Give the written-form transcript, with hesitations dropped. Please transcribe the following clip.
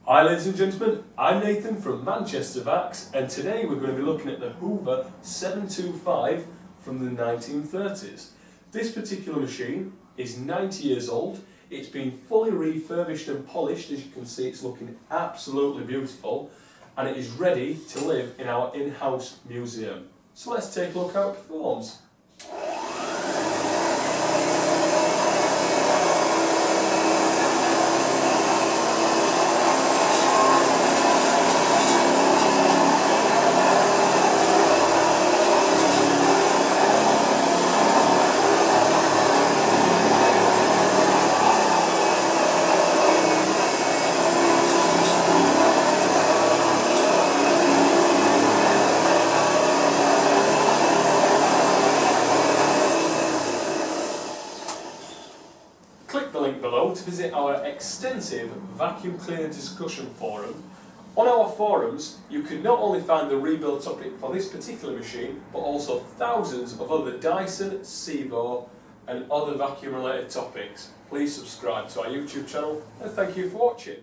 Hi ladies and gentlemen, I'm Nathan from Manchester Vacs, and today we're going to be looking at the Hoover 725 from the 1930s. This particular machine is 90 years old. It's been fully refurbished and polished. As you can see, it's looking absolutely beautiful, and it is ready to live in our in-house museum. So let's take a look how it performs. Click the link below to visit our extensive vacuum cleaner discussion forum. On our forums, you can not only find the rebuild topic for this particular machine, but also thousands of other Dyson, Sebo and other vacuum related topics. Please subscribe to our YouTube channel, and thank you for watching.